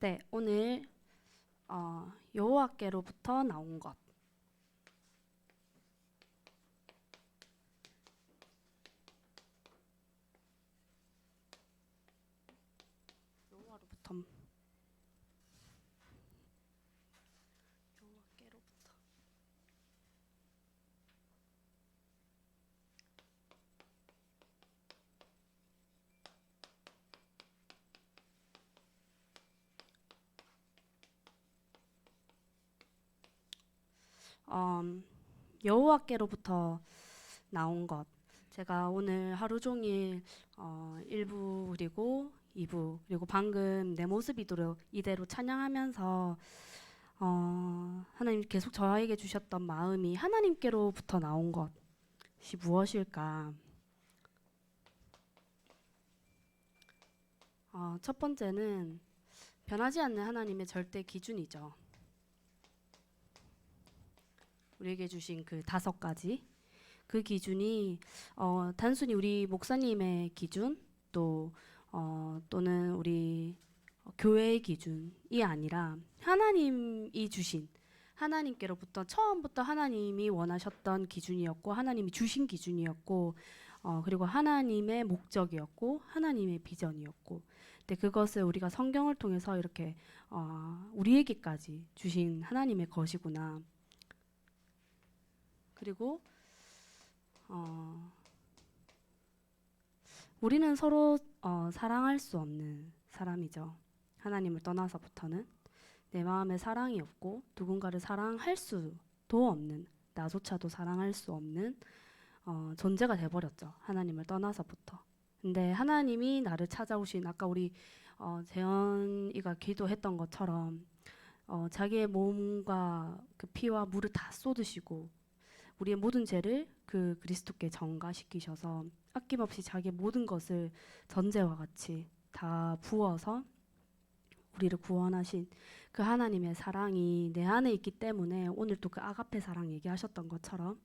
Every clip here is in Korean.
네, 오늘 여호와께로부터 나온 것. 여호와로부터. 여호와께로부터. 여호와께로부터 나온 것. 제가 오늘 하루 종일 1부 그리고 2부 그리고 방금 내 모습 이대로 찬양하면서 하나님 계속 저에게 주셨던 마음이 하나님께로부터 나온 것이 무엇일까? 첫 번째는 변하지 않는 하나님의 절대 기준이죠. 우리에게 주신 그 5가지 그 기준이 단순히 우리 목사님의 기준 또는 우리 교회의 기준이 아니라 하나님이 주신 하나님께로부터 처음부터 하나님이 원하셨던 기준이었고 하나님이 주신 기준이었고 그리고 하나님의 목적이었고 하나님의 비전이었고 근데 그것을 우리가 성경을 통해서 이렇게 우리에게까지 주신 하나님의 것이구나. 그리고 우리는 서로 사랑할 수 없는 사람이죠. 하나님을 떠나서부터는 내 마음에 사랑이 없고 누군가를 사랑할 수도 없는 나조차도 사랑할 수 없는 존재가 돼버렸죠. 하나님을 떠나서부터. 근데 하나님이 나를 찾아오신 아까 우리 재현이가 기도했던 것처럼 자기의 몸과 그 피와 물을 다 쏟으시고 우리의 모든 죄를 그 그리스도께 전가시키셔서 아낌없이 자기의 모든 것을 전제와 같이 다 부어서 우리를 구원하신 그 하나님의 사랑이 내 안에 있기 때문에 오늘 또 그 아가페 사랑 얘기하셨던 것처럼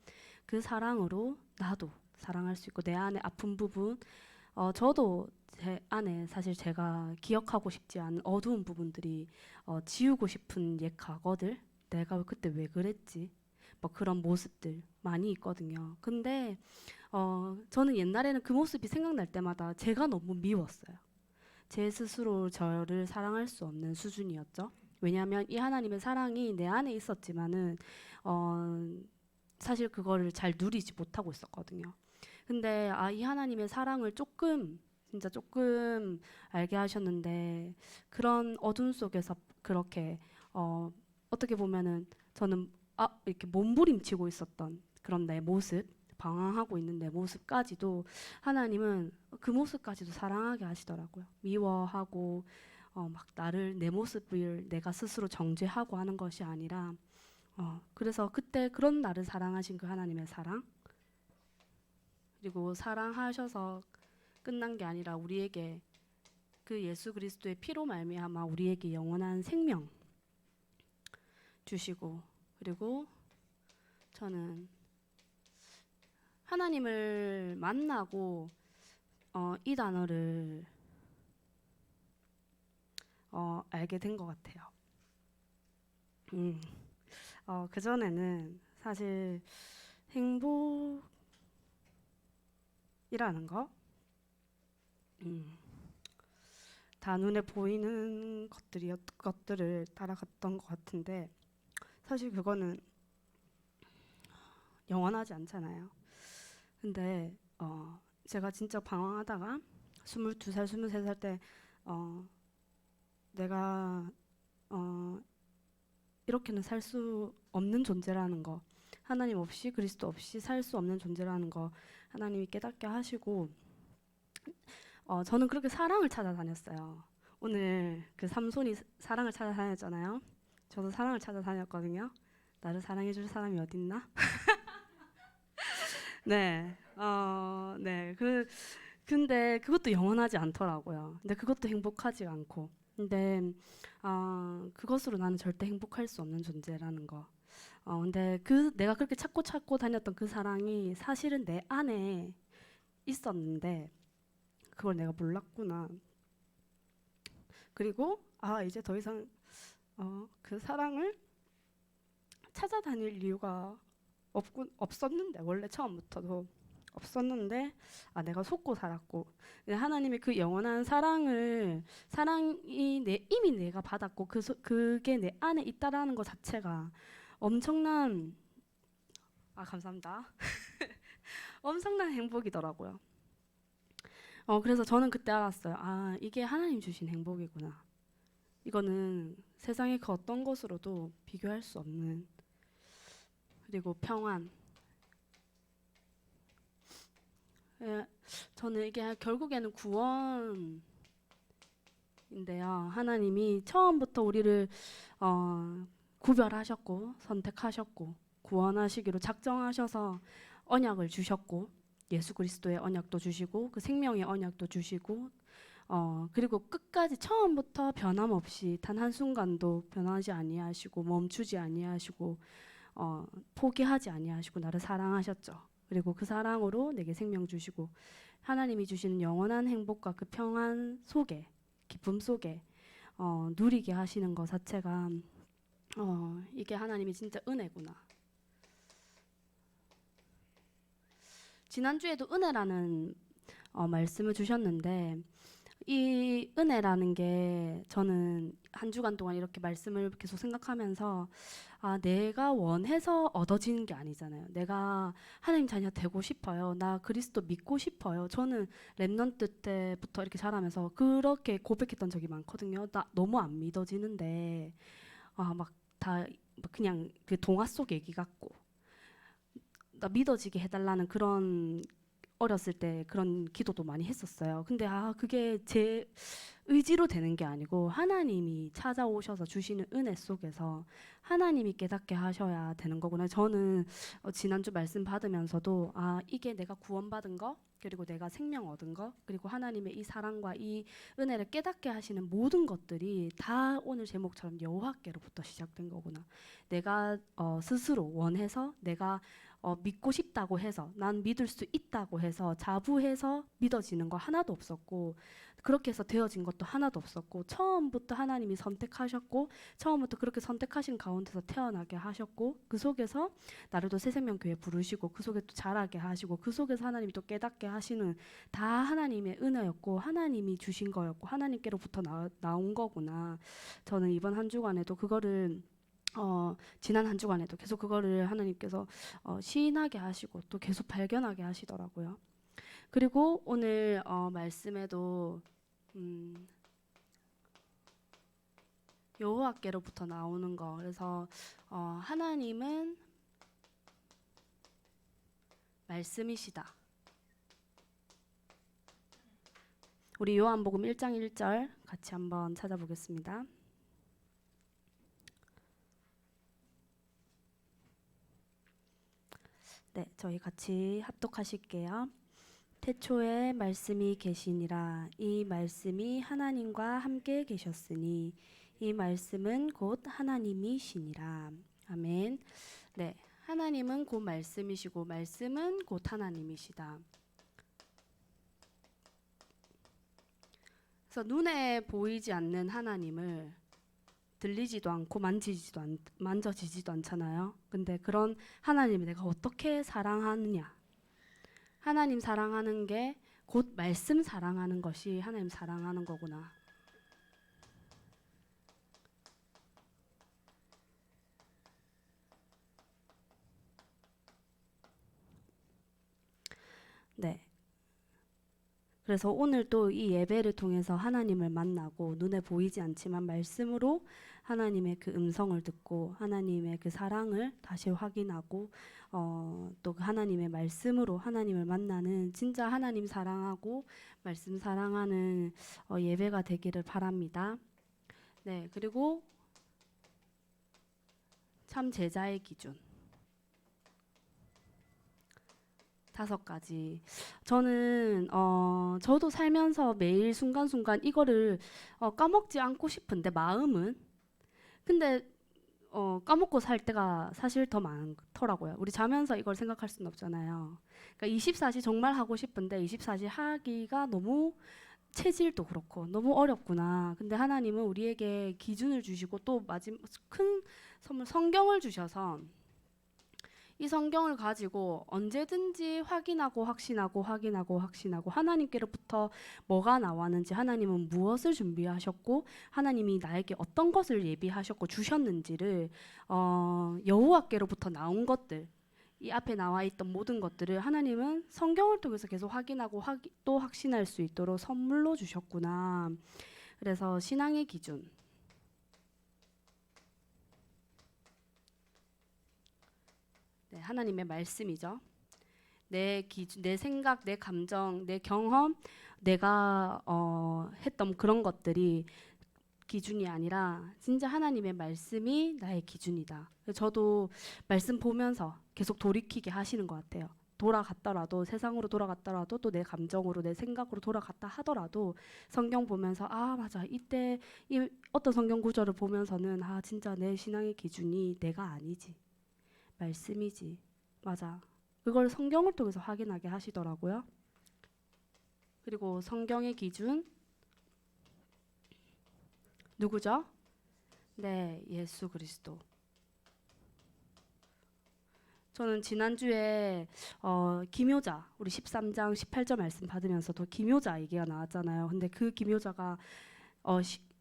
그 사랑으로 나도 사랑할 수 있고 내 안에 아픈 부분 저도 제 안에 사실 제가 기억하고 싶지 않은 어두운 부분들이 지우고 싶은 옛 과거들 내가 그때 왜 그랬지 뭐 그런 모습들 많이 있거든요. 근데 저는 옛날에는 그 모습이 생각날 때마다 제가 너무 미웠어요. 제 스스로 저를 사랑할 수 없는 수준이었죠. 왜냐하면 이 하나님의 사랑이 내 안에 있었지만은 어, 사실 그거를 잘 누리지 못하고 있었거든요. 근데 이 하나님의 사랑을 조금 진짜 조금 알게 하셨는데 그런 어둠 속에서 그렇게 어떻게 보면은 저는 이렇게 몸부림치고 있었던 그런 내 모습 방황하고 있는 내 모습까지도 하나님은 그 모습까지도 사랑하게 하시더라고요. 미워하고 막 나를 내 모습을 내가 스스로 정죄하고 하는 것이 아니라 그래서 그때 그런 나를 사랑하신 그 하나님의 사랑 그리고 사랑하셔서 끝난 게 아니라 우리에게 그 예수 그리스도의 피로 말미암아 우리에게 영원한 생명 주시고 그리고 저는 하나님을 만나고 이 단어를 알게 된 것 같아요. 그전에는 사실 행복이라는 거, 다 눈에 보이는 것들을 따라갔던 것 같은데 사실 그거는 영원하지 않잖아요. 근데 제가 진짜 방황하다가 22살, 23살 때 내가 이렇게는 살 수 없는 존재라는 거 하나님 없이 그리스도 없이 살 수 없는 존재라는 거 하나님이 깨닫게 하시고 저는 그렇게 사랑을 찾아다녔어요. 오늘 그 삼손이 사랑을 찾아다녔잖아요. 저도 사랑을 찾아다녔거든요. 나를 사랑해줄 사람이 어딨나? 네, 네. 근데 그것도 영원하지 않더라고요. 근데 그것도 행복하지 않고. 근데 그것으로 나는 절대 행복할 수 없는 존재라는 거. 근데 내가 그렇게 찾고 다녔던 그 사랑이 사실은 내 안에 있었는데 그걸 내가 몰랐구나. 그리고 이제 더 이상 그 사랑을 찾아다닐 이유가 없었는데, 원래 처음부터도 없었는데 내가 속고 살았고, 하나님의 그 영원한 사랑이 이미 내가 받았고 그게 내 안에 있다라는 것 자체가 엄청난 감사합니다. 엄청난 행복이더라고요. 그래서 저는 그때 알았어요. 이게 하나님 주신 행복이구나. 이거는 세상의 그 어떤 것으로도 비교할 수 없는, 그리고 평안. 저는 이게 결국에는 구원인데요. 하나님이 처음부터 우리를 구별하셨고 선택하셨고 구원하시기로 작정하셔서 언약을 주셨고, 예수 그리스도의 언약도 주시고 그 생명의 언약도 주시고, 그리고 끝까지 처음부터 변함없이 단 한순간도 변하지 아니하시고 멈추지 아니하시고 포기하지 아니하시고 나를 사랑하셨죠. 그리고 그 사랑으로 내게 생명 주시고, 하나님이 주시는 영원한 행복과 그 평안 속에, 기쁨 속에 누리게 하시는 것 자체가 이게 하나님이 진짜 은혜구나. 지난주에도 은혜라는 말씀을 주셨는데, 이 은혜라는 게 저는 한 주간 동안 이렇게 말씀을 계속 생각하면서 내가 원해서 얻어지는 게 아니잖아요. 내가 하나님 자녀 되고 싶어요. 나 그리스도 믿고 싶어요. 저는 랩넌트 때부터 이렇게 자라면서 그렇게 고백했던 적이 많거든요. 나 너무 안 믿어지는데 막 다 그냥 그 동화 속 얘기 같고, 나 믿어지게 해달라는 그런, 어렸을 때 그런 기도도 많이 했었어요. 근데 그게 제 의지로 되는 게 아니고 하나님이 찾아오셔서 주시는 은혜 속에서 하나님이 깨닫게 하셔야 되는 거구나. 저는 지난주 말씀 받으면서도 이게 내가 구원받은 거, 그리고 내가 생명 얻은 거, 그리고 하나님의 이 사랑과 이 은혜를 깨닫게 하시는 모든 것들이 다 오늘 제목처럼 여호와께로부터 시작된 거구나. 내가 스스로 원해서, 내가 믿고 싶다고 해서, 난 믿을 수 있다고 해서 자부해서 믿어지는 거 하나도 없었고, 그렇게 해서 되어진 것도 하나도 없었고, 처음부터 하나님이 선택하셨고, 처음부터 그렇게 선택하신 가운데서 태어나게 하셨고, 그 속에서 나를 또 새생명교회 부르시고, 그 속에 또 자라게 하시고, 그 속에서 하나님이 또 깨닫게 하시는, 다 하나님의 은혜였고 하나님이 주신 거였고 하나님께로부터 나온 거구나. 저는 이번 한 주간에도 그거를 지난 한 주간에도 계속 그거를 하나님께서 시인하게 하시고 또 계속 발견하게 하시더라고요. 그리고 오늘 말씀에도 여호와께로부터 나오는 거, 그래서 하나님은 말씀이시다. 우리 요한복음 1장 1절 같이 한번 찾아보겠습니다. 네, 저희 같이 합독하실게요. 태초에 말씀이 계시니라. 이 말씀이 하나님과 함께 계셨으니 이 말씀은 곧 하나님이시니라. 아멘. 네, 하나님은 곧 말씀이시고 말씀은 곧 하나님이시다. 그래서 눈에 보이지 않는 하나님을 들리지도 않고 만져지지도 않잖아요. 근데 그런 하나님을 내가 어떻게 사랑하느냐? 하나님 사랑하는 게 곧 말씀 사랑하는 것이 하나님 사랑하는 거구나. 네. 그래서 오늘 또 이 예배를 통해서 하나님을 만나고, 눈에 보이지 않지만 말씀으로 하나님의 그 음성을 듣고 하나님의 그 사랑을 다시 확인하고 또 하나님의 말씀으로 하나님을 만나는, 진짜 하나님 사랑하고 말씀 사랑하는 예배가 되기를 바랍니다. 네, 그리고 참 제자의 기준 5가지. 저는 저도 살면서 매일 순간순간 이거를 까먹지 않고 싶은데 마음은, 근데 까먹고 살 때가 사실 더 많더라고요. 우리 자면서 이걸 생각할 수는 없잖아요. 그러니까 24시 정말 하고 싶은데 24시 하기가 너무 체질도 그렇고 너무 어렵구나. 근데 하나님은 우리에게 기준을 주시고 또 마지막 큰 선물 성경을 주셔서 이 성경을 가지고 언제든지 확인하고 확신하고 확인하고 확신하고 하나님께로부터 뭐가 나왔는지, 하나님은 무엇을 준비하셨고 하나님이 나에게 어떤 것을 예비하셨고 주셨는지를 여호와께로부터 나온 것들, 이 앞에 나와 있던 모든 것들을 하나님은 성경을 통해서 계속 확인하고 또 확신할 수 있도록 선물로 주셨구나. 그래서 신앙의 기준, 네, 하나님의 말씀이죠. 내 기준, 내 생각, 내 감정, 내 경험, 내가 했던 그런 것들이 기준이 아니라 진짜 하나님의 말씀이 나의 기준이다. 저도 말씀 보면서 계속 돌이키게 하시는 것 같아요. 돌아갔더라도, 세상으로 돌아갔더라도, 또 내 감정으로 내 생각으로 돌아갔다 하더라도 성경 보면서 아 맞아, 이때 이 어떤 성경 구절을 보면서는 아 진짜 내 신앙의 기준이 내가 아니지, 말씀이지, 맞아, 그걸 성경을 통해서 확인하게 하시더라고요. 그리고 성경의 기준 누구죠? 네, 예수 그리스도. 저는 지난주에 기묘자, 우리 13장 18절 말씀 받으면서도 기묘자 얘기가 나왔잖아요. 근데 그 기묘자가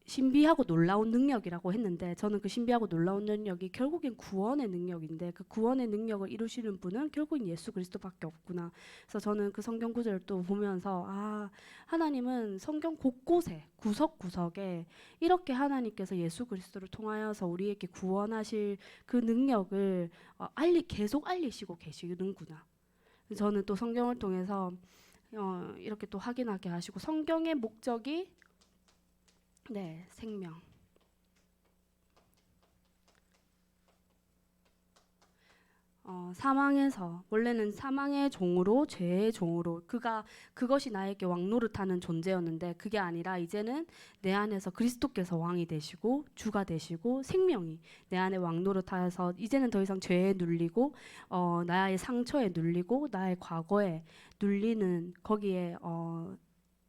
신비하고 놀라운 능력이라고 했는데, 저는 그 신비하고 놀라운 능력이 결국엔 구원의 능력인데, 그 구원의 능력을 이루시는 분은 결국엔 예수 그리스도밖에 없구나. 그래서 저는 그 성경 구절을 또 보면서 아, 하나님은 성경 곳곳에 구석구석에 이렇게 하나님께서 예수 그리스도를 통하여서 우리에게 구원하실 그 능력을 계속 알리시고 계시는구나. 저는 또 성경을 통해서 이렇게 또 확인하게 하시고, 성경의 목적이 네, 생명. 사망에서, 원래는 사망의 종으로, 죄의 종으로 그것이 나에게 왕노릇하는 존재였는데, 그게 아니라 이제는 내 안에서 그리스도께서 왕이 되시고 주가 되시고 생명이 내 안에 왕노릇하여서 이제는 더 이상 죄에 눌리고 나의 상처에 눌리고 나의 과거에 눌리는 거기에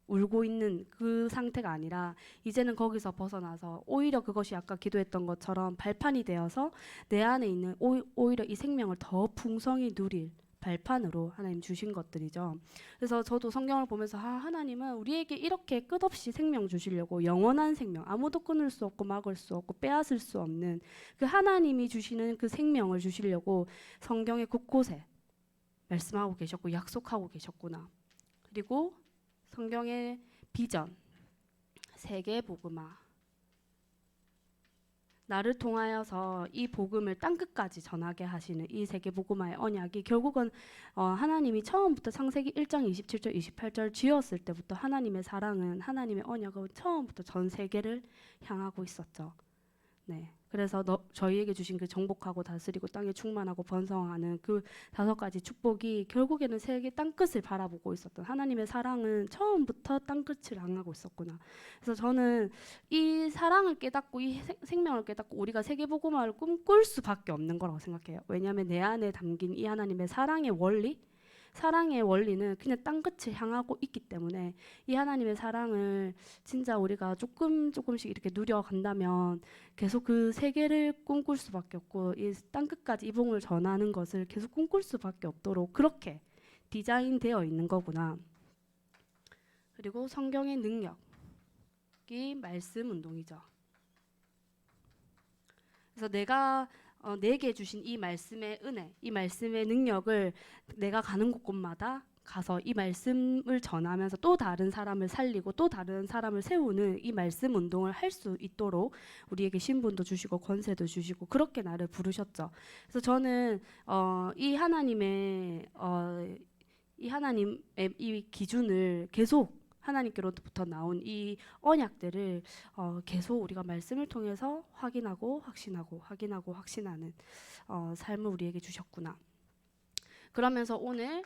울고 있는 그 상태가 아니라 이제는 거기서 벗어나서 오히려 그것이 아까 기도했던 것처럼 발판이 되어서 내 안에 있는 오히려 이 생명을 더 풍성히 누릴 발판으로 하나님 주신 것들이죠. 그래서 저도 성경을 보면서 하나님은 우리에게 이렇게 끝없이 생명 주시려고, 영원한 생명, 아무도 끊을 수 없고 막을 수 없고 빼앗을 수 없는 그 하나님이 주시는 그 생명을 주시려고 성경의 곳곳에 말씀하고 계셨고 약속하고 계셨구나. 그리고 성경의 비전, 세계 복음화, 나를 통하여서 이 복음을 땅끝까지 전하게 하시는 이 세계 복음화의 언약이 결국은 하나님이 처음부터 창세기 1장 27절 28절 지었을 때부터 하나님의 사랑은, 하나님의 언약은 처음부터 전 세계를 향하고 있었죠. 네. 그래서 저희에게 주신 그 정복하고 다스리고 땅에 충만하고 번성하는 그 5가지 축복이 결국에는 세계 땅끝을 바라보고 있었던 하나님의 사랑은 처음부터 땅끝을 향하고 있었구나. 그래서 저는 이 사랑을 깨닫고 이 생명을 깨닫고 우리가 세계복음화를 꿈꿀 수밖에 없는 거라고 생각해요. 왜냐하면 내 안에 담긴 이 하나님의 사랑의 원리, 사랑의 원리는 그냥 땅끝을 향하고 있기 때문에 이 하나님의 사랑을 진짜 우리가 조금씩 이렇게 누려간다면 계속 그 세계를 꿈꿀 수밖에 없고, 이 땅끝까지 이 복음을 전하는 것을 계속 꿈꿀 수밖에 없도록 그렇게 디자인되어 있는 거구나. 그리고 성경의 능력이 말씀 운동이죠. 그래서 내게 주신 이 말씀의 은혜, 이 말씀의 능력을 내가 가는 곳곳마다 가서 이 말씀을 전하면서 또 다른 사람을 살리고 또 다른 사람을 세우는 이 말씀 운동을 할 수 있도록 우리에게 신분도 주시고 권세도 주시고 그렇게 나를 부르셨죠. 그래서 저는 이 하나님의 이 기준을 계속, 하나님께로부터 나온 이 언약들을 계속 우리가 말씀을 통해서 확인하고 확신하고 확인하고 확신하는 삶을 우리에게 주셨구나. 그러면서 오늘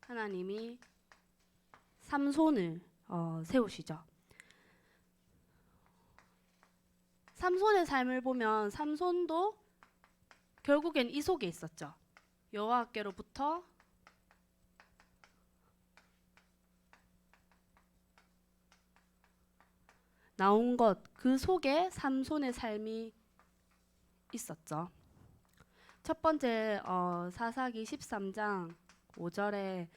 하나님이 삼손을 세우시죠. 삼손의 삶을 보면 삼손도 결국엔 이 속에 있었죠. 여호와께로부터 나온 것, 그 속에 삼손의 삶이 있었죠. 첫 번째 사사기 13장 5절에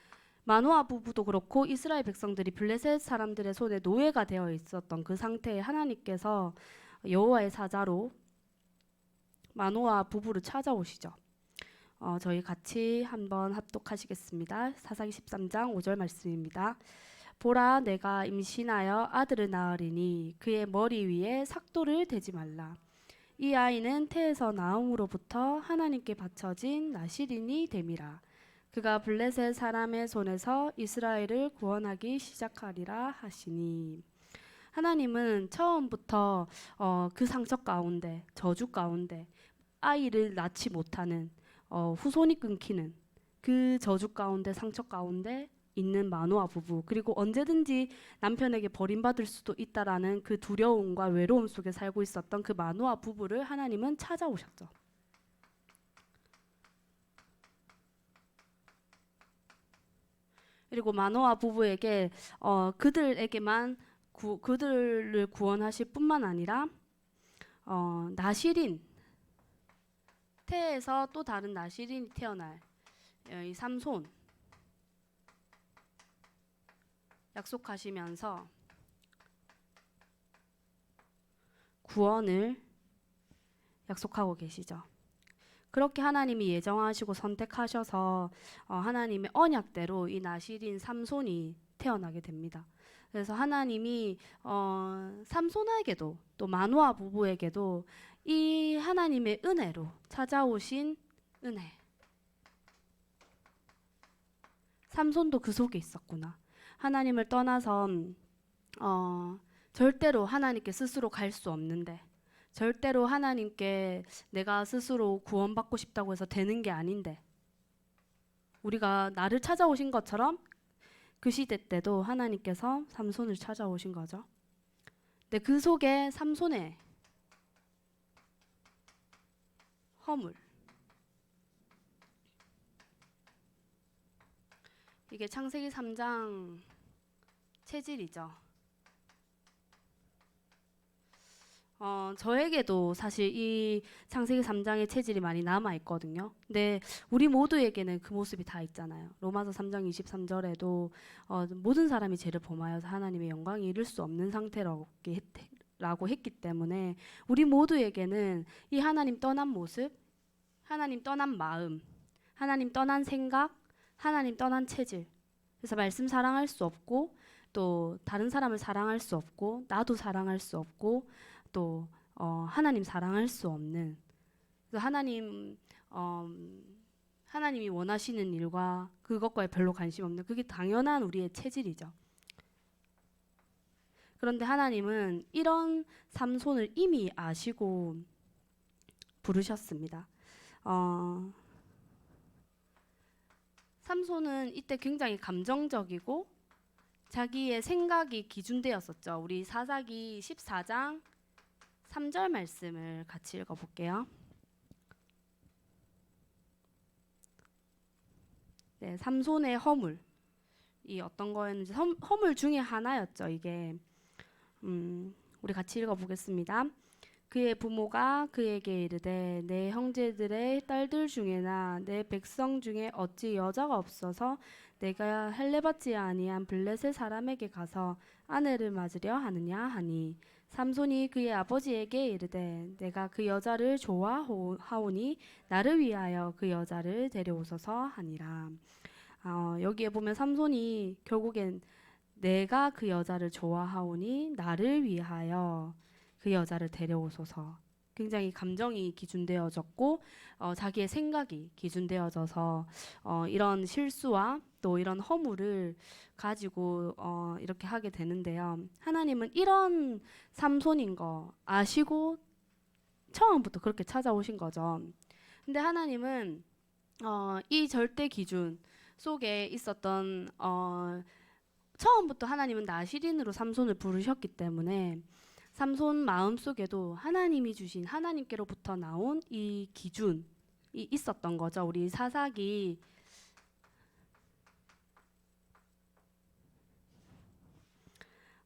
마노아 부부도 그렇고 이스라엘 백성들이 블레셋 사람들의 손에 노예가 되어 있었던 그 상태에 하나님께서 여호와의 사자로 마노아 부부를 찾아오시죠. 저희 같이 한번 합독하시겠습니다. 사사기 13장 5절 말씀입니다. 보라, 내가 임신하여 아들을 낳으리니 그의 머리 위에 삭도를 대지 말라. 이 아이는 태에서 나음으로부터 하나님께 바쳐진 나실인이 됨이라. 그가 블레셋 사람의 손에서 이스라엘을 구원하기 시작하리라 하시니. 하나님은 처음부터 그 상처 가운데, 저주 가운데 아이를 낳지 못하는, 후손이 끊기는 그 저주 가운데, 상처 가운데 있는 마노아 부부, 그리고 언제든지 남편에게 버림받을 수도 있다라는 그 두려움과 외로움 속에 살고 있었던 그 마노아 부부를 하나님은 찾아오셨죠. 그리고 마노아 부부에게 그들에게만 그들을 구원하실 뿐만 아니라 나실인, 태에서 또 다른 나실인이 태어날 이 삼손 약속하시면서 구원을 약속하고 계시죠. 그렇게 하나님이 예정하시고 선택하셔서 하나님의 언약대로 이 나실인 삼손이 태어나게 됩니다. 그래서 하나님이 삼손에게도 또 마노아 부부에게도 이 하나님의 은혜로 찾아오신 은혜, 삼손도 그 속에 있었구나. 하나님을 떠나서 절대로 하나님께 스스로 갈 수 없는데, 절대로 하나님께 내가 스스로 구원받고 싶다고 해서 되는 게 아닌데, 우리가 나를 찾아오신 것처럼 그 시대 때도 하나님께서 삼손을 찾아오신 거죠. 근데 그 속에 삼손의 허물, 이게 창세기 3장 체질이죠. 저에게도 사실 이 창세기 3장의 체질이 많이 남아 있거든요. 근데 우리 모두에게는 그 모습이 다 있잖아요. 로마서 3장 23절에도 모든 사람이 죄를 범하여서 하나님의 영광이 이룰 수 없는 상태라고 했기 때문에 우리 모두에게는 이 하나님 떠난 모습, 하나님 떠난 마음, 하나님 떠난 생각, 하나님 떠난 체질, 그래서 말씀 사랑할 수 없고 또 다른 사람을 사랑할 수 없고 나도 사랑할 수 없고 또 하나님 사랑할 수 없는, 하나님이 원하시는 일과 그것과에 별로 관심 없는, 그게 당연한 우리의 체질이죠. 그런데 하나님은 이런 삼손을 이미 아시고 부르셨습니다. 삼손은 이때 굉장히 감정적이고 자기의 생각이 기준되었었죠. 우리 사사기 14장 3절 말씀을 같이 읽어볼게요. 네, 삼손의 허물이 어떤 거였는지, 허물 중에 하나였죠. 이게 우리 같이 읽어보겠습니다. 그의 부모가 그에게 이르되 내 형제들의 딸들 중에나 내 백성 중에 어찌 여자가 없어서 내가 할례받지 아니한 블레셋 사람에게 가서 아내를 맞으려 하느냐 하니, 삼손이 그의 아버지에게 이르되 내가 그 여자를 좋아하오니 나를 위하여 그 여자를 데려오소서 하니라. 여기에 보면 삼손이 결국엔 내가 그 여자를 좋아하오니 나를 위하여 그 여자를 데려오소서, 굉장히 감정이 기준되어졌고 자기의 생각이 기준되어져서 이런 실수와 또 이런 허물을 가지고 이렇게 하게 되는데요. 하나님은 이런 삼손인 거 아시고 처음부터 그렇게 찾아오신 거죠. 근데 하나님은 이 절대 기준 속에 있었던 처음부터 하나님은 나실인으로 삼손을 부르셨기 때문에 삼손 마음속에도 하나님이 주신, 하나님께로부터 나온 이 기준이 있었던 거죠. 우리 사사기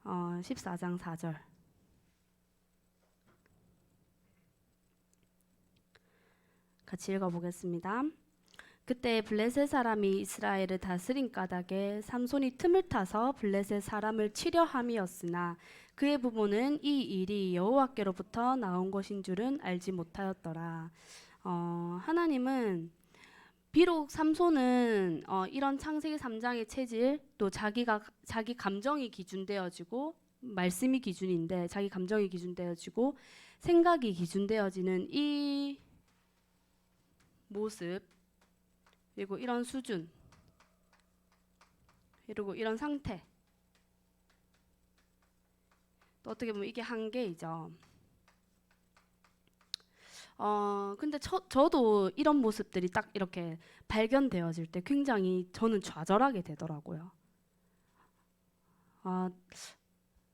14장 4절. 같이 읽어보겠습니다. 그때 블레셋 사람이 이스라엘을 다스린 까닭에 삼손이 틈을 타서 블레셋 사람을 치려 함이었으나 그의 부모는 이 일이 여호와께로부터 나온 것인 줄은 알지 못하였더라. 하나님은 비록 삼손은 이런 창세기 3장의 체질, 또 자기 감정이 기준되어지고 말씀이 기준인데 자기 감정이 기준되어지고 생각이 기준되어지는 이 모습, 그리고 이런 수준, 그리고 이런 상태, 또 어떻게 보면 이게 한계이죠. 근데 저도 이런 모습들이 딱 이렇게 발견되어질 때 굉장히 저는 좌절하게 되더라고요.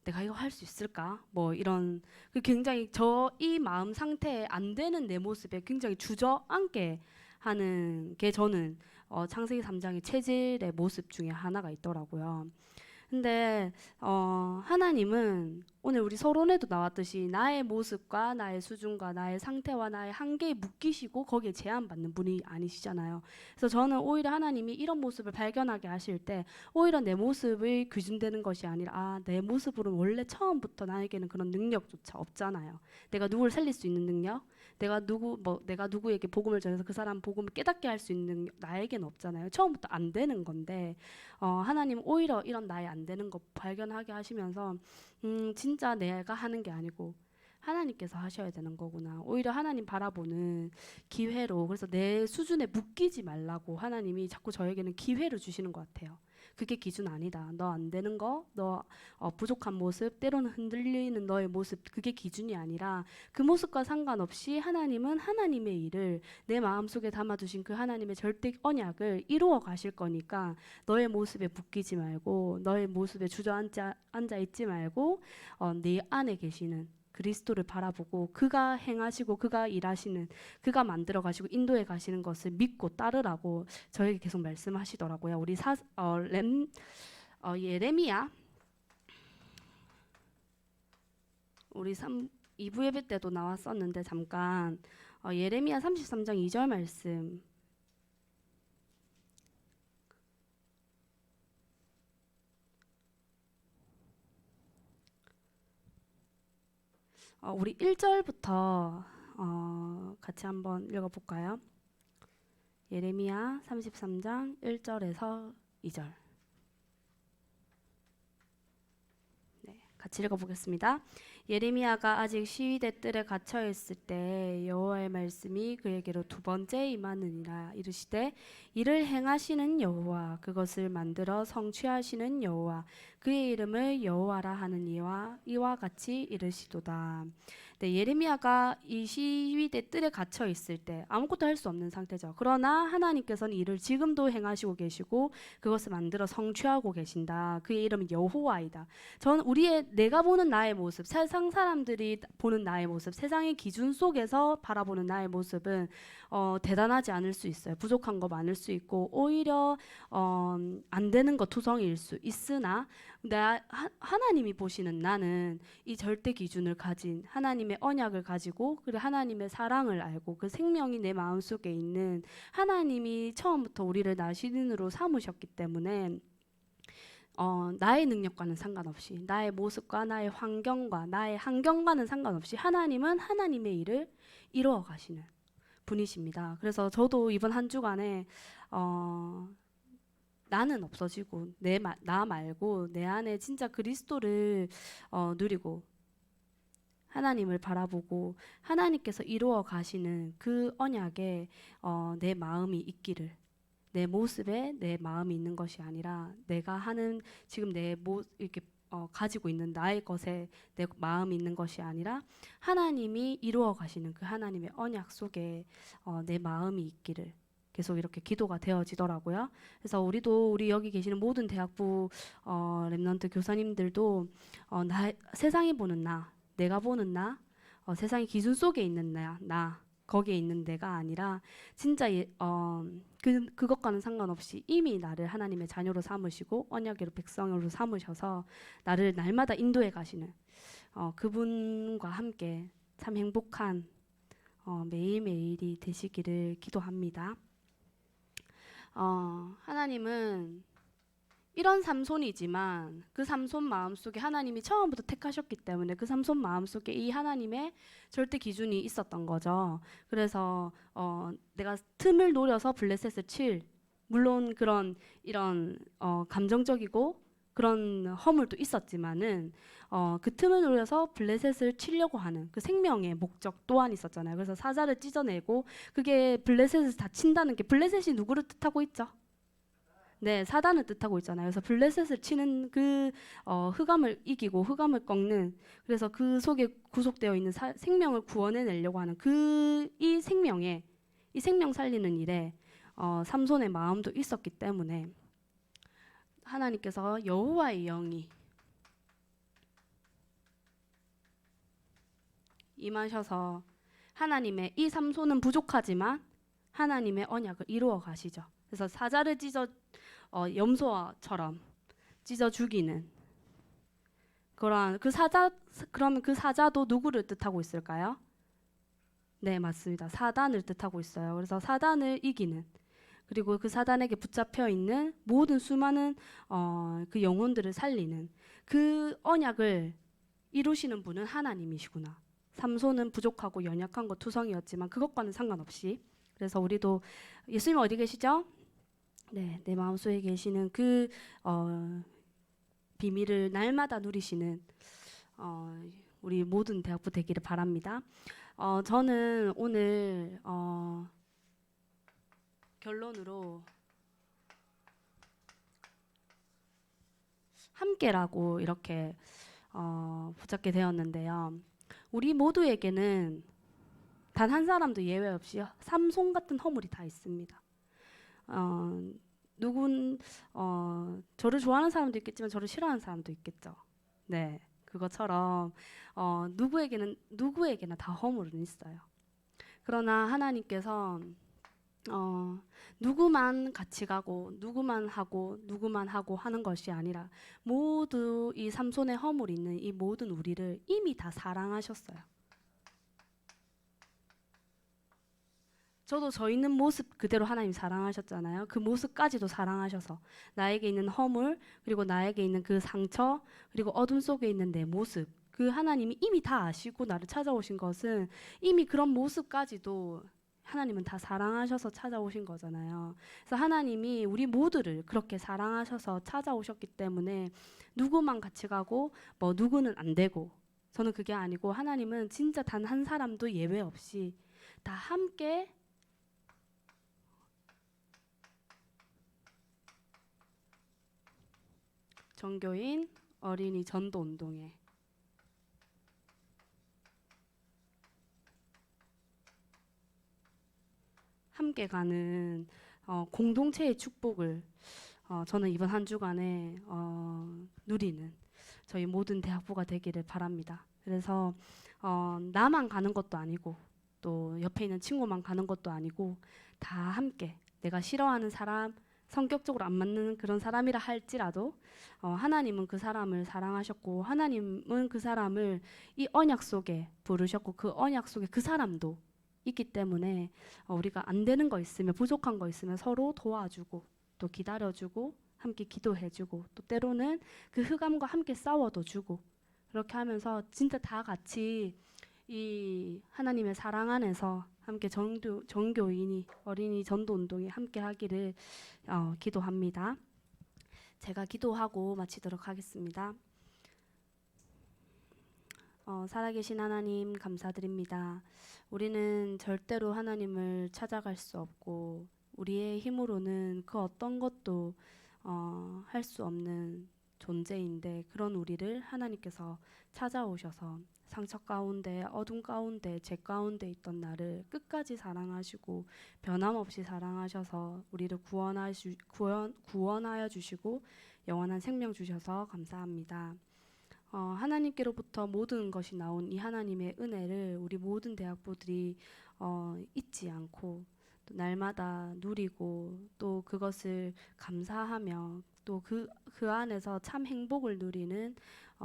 내가 이거 할 수 있을까? 뭐 이런 굉장히 이 마음 상태에 안 되는 내 모습에 굉장히 주저앉게 하는 게 저는 창세기 3장의 체질의 모습 중에 하나가 있더라고요. 근데 하나님은 오늘 우리 서론에도 나왔듯이 나의 모습과 나의 수준과 나의 상태와 나의 한계에 묶이시고 거기에 제한받는 분이 아니시잖아요. 그래서 저는 오히려 하나님이 이런 모습을 발견하게 하실 때 오히려 내 모습이 규준되는 것이 아니라 내 모습으로는 원래 처음부터 나에게는 그런 능력조차 없잖아요. 내가 누구를 살릴 수 있는 능력, 내가 누구에게 복음을 전해서 그 사람 복음을 깨닫게 할 수 있는 능력 나에게는 없잖아요. 처음부터 안 되는 건데 하나님 오히려 이런 나의 안 되는 거 발견하게 하시면서 진짜 내가 하는 게 아니고 하나님께서 하셔야 되는 거구나. 오히려 하나님 바라보는 기회로, 그래서 내 수준에 묶이지 말라고 하나님이 자꾸 저에게는 기회를 주시는 것 같아요. 그게 기준 아니다. 너 안 되는 거, 너 부족한 모습, 때로는 흔들리는 너의 모습, 그게 기준이 아니라 그 모습과 상관없이 하나님은 하나님의 일을 내 마음속에 담아두신 그 하나님의 절대 언약을 이루어 가실 거니까 너의 모습에 묶이지 말고 너의 모습에 주저앉아 있지 말고 네 안에 계시는 그리스도를 바라보고 그가 행하시고 그가 일하시는 그가 만들어 가시고 인도해 가시는 것을 믿고 따르라고 저에게 계속 말씀하시더라고요. 우리 예레미야 우리 2부 예배 때도 나왔었는데 잠깐 예레미야 33장 2절 말씀 우리 1절부터 같이 한번 읽어볼까요? 예레미야 33장 1절에서 2절. 네, 같이 읽어보겠습니다. 예레미야가 아직 시위대 뜰에 갇혀 있을 때 여호와의 말씀이 그에게로 두 번째 임하느니라. 이르시되 이를 행하시는 여호와, 그것을 만들어 성취하시는 여호와, 그의 이름을 여호와라 하는 이와 같이 이르시도다. 네, 예레미야가 이 시위대 뜰에 갇혀 있을 때 아무것도 할 수 없는 상태죠. 그러나 하나님께서는 이를 지금도 행하시고 계시고 그것을 만들어 성취하고 계신다. 그의 이름은 여호와이다. 저는 내가 보는 나의 모습, 세상 사람들이 보는 나의 모습, 세상의 기준 속에서 바라보는 나의 모습은 대단하지 않을 수 있어요. 부족한 거 많을 수 있고 오히려 안 되는 거 투성이일 수 있으나 하나님이 보시는 나는 이 절대 기준을 가진 하나님의 언약을 가지고 그리고 하나님의 사랑을 알고 그 생명이 내 마음속에 있는 하나님이 처음부터 우리를 나시린으로 삼으셨기 때문에 나의 능력과는 상관없이 나의 모습과 나의 환경과 나의 환경과는 상관없이 하나님은 하나님의 일을 이루어 가시는 분이십니다. 그래서 저도 이번 한 주간에 나는 없어지고 나 말고 내 안에 진짜 그리스도를 누리고 하나님을 바라보고 하나님께서 이루어 가시는 그 언약에 내 마음이 있기를, 내 모습에 내 마음이 있는 것이 아니라 내가 하는 지금 이렇게 가지고 있는 나의 것에 내 마음이 있는 것이 아니라 하나님이 이루어 가시는 그 하나님의 언약 속에 내 마음이 있기를 계속 이렇게 기도가 되어지더라고요. 그래서 우리 여기 계시는 모든 대학부 렘넌트 교사님들도 세상이 보는 내가 보는 세상의 기준 속에 있는 나 거기에 있는 내가 아니라 진짜 그것과는 상관없이 이미 나를 하나님의 자녀로 삼으시고 언약의 백성으로 삼으셔서 나를 날마다 인도해 가시는 그분과 함께 참 행복한 매일매일이 되시기를 기도합니다. 하나님은 이런 삼손이지만 그 삼손 마음속에 하나님이 처음부터 택하셨기 때문에 그 삼손 마음속에 이 하나님의 절대 기준이 있었던 거죠. 그래서 내가 틈을 노려서 블레셋을 칠, 물론 그런 이런 감정적이고 그런 허물도 있었지만은 그 틈을 노려서 블레셋을 치려고 하는 그 생명의 목적 또한 있었잖아요. 그래서 사자를 찢어내고 그게 블레셋을 다 친다는 게 블레셋이 누구를 뜻하고 있죠? 네, 사단을 뜻하고 있잖아요. 그래서 블레셋을 치는 그 흑암을 이기고 흑암을 꺾는, 그래서 그 속에 구속되어 있는 생명을 구원해내려고 하는 이 생명에, 이 생명 살리는 일에 삼손의 마음도 있었기 때문에 하나님께서 여호와의 영이 임하셔서 하나님의 이 삼손은 부족하지만 하나님의 언약을 이루어 가시죠. 그래서 사자를 찢어 염소처럼 찢어 죽이는 그러한 그 사자, 그러면 그 사자도 누구를 뜻하고 있을까요? 네, 맞습니다. 사단을 뜻하고 있어요. 그래서 사단을 이기는, 그리고 그 사단에게 붙잡혀 있는 모든 수많은 그 영혼들을 살리는 그 언약을 이루시는 분은 하나님이시구나. 삼손은 부족하고 연약한 것 투성이었지만 그것과는 상관없이, 그래서 우리도 예수님 어디 계시죠? 네, 내 마음속에 계시는 그 비밀을 날마다 누리시는 우리 모든 대학부 되기를 바랍니다. 저는 오늘 결론으로 함께라고 이렇게 붙잡게 되었는데요. 우리 모두에게는 단 한 사람도 예외 없이 삼손 같은 허물이 다 있습니다. 저를 좋아하는 사람도 있겠지만 저를 싫어하는 사람도 있겠죠. 네, 그것처럼 누구에게나 다 허물은 있어요. 그러나 하나님께서 누구만 같이 가고 누구만 하고 하는 것이 아니라 모두 이 삼손의 허물이 있는 이 모든 우리를 이미 다 사랑하셨어요. 저도 저 있는 모습 그대로 하나님 사랑하셨잖아요. 그 모습까지도 사랑하셔서 나에게 있는 허물, 그리고 나에게 있는 그 상처, 그리고 어둠 속에 있는 내 모습, 그 하나님이 이미 다 아시고 나를 찾아오신 것은 이미 그런 모습까지도 하나님은 다 사랑하셔서 찾아오신 거잖아요. 그래서 하나님이 우리 모두를 그렇게 사랑하셔서 찾아오셨기 때문에 누구만 같이 가고 뭐 누구는 안 되고, 저는 그게 아니고 하나님은 진짜 단 한 사람도 예외 없이 다 함께 종교인 어린이 전도 운동에 함께 가는 공동체의 축복을 저는 이번 한 주간에 누리는 저희 모든 대학부가 되기를 바랍니다. 그래서 나만 가는 것도 아니고 또 옆에 있는 친구만 가는 것도 아니고 다 함께, 내가 싫어하는 사람, 성격적으로 안 맞는 그런 사람이라 할지라도 하나님은 그 사람을 사랑하셨고 하나님은 그 사람을 이 언약 속에 부르셨고 그 언약 속에 그 사람도 있기 때문에 우리가 안 되는 거 있으면, 부족한 거 있으면 서로 도와주고 또 기다려주고 함께 기도해주고 또 때로는 그 흑암과 함께 싸워도 주고, 그렇게 하면서 진짜 다 같이 이 하나님의 사랑 안에서 함께 정교인이 어린이 전도 운동에 함께 하기를 기도합니다. 제가 기도하고 마치도록 하겠습니다. 살아계신 하나님 감사드립니다. 우리는 절대로 하나님을 찾아갈 수 없고 우리의 힘으로는 그 어떤 것도 할 수 없는 존재인데, 그런 우리를 하나님께서 찾아오셔서 상처 가운데, 어둠 가운데, 죄 가운데 있던 나를 끝까지 사랑하시고 변함없이 사랑하셔서 우리를 구원하여 주시고 영원한 생명 주셔서 감사합니다. 하나님께로부터 모든 것이 나온 이 하나님의 은혜를 우리 모든 대학부들이 잊지 않고 또 날마다 누리고 또 그것을 감사하며 또 그 안에서 참 행복을 누리는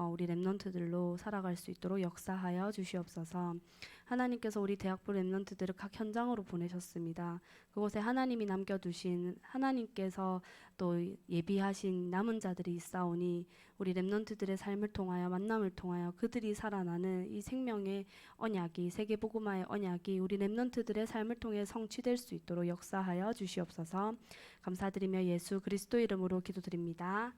우리 랩넌트들로 살아갈 수 있도록 역사하여 주시옵소서. 하나님께서 우리 대학부 랩넌트들을 각 현장으로 보내셨습니다. 그곳에 하나님이 남겨두신 하나님께서 또 예비하신 남은 자들이 있사오니 우리 랩넌트들의 삶을 통하여 만남을 통하여 그들이 살아나는 이 생명의 언약이 세계복음화의 언약이 우리 랩넌트들의 삶을 통해 성취될 수 있도록 역사하여 주시옵소서. 감사드리며 예수 그리스도 이름으로 기도드립니다.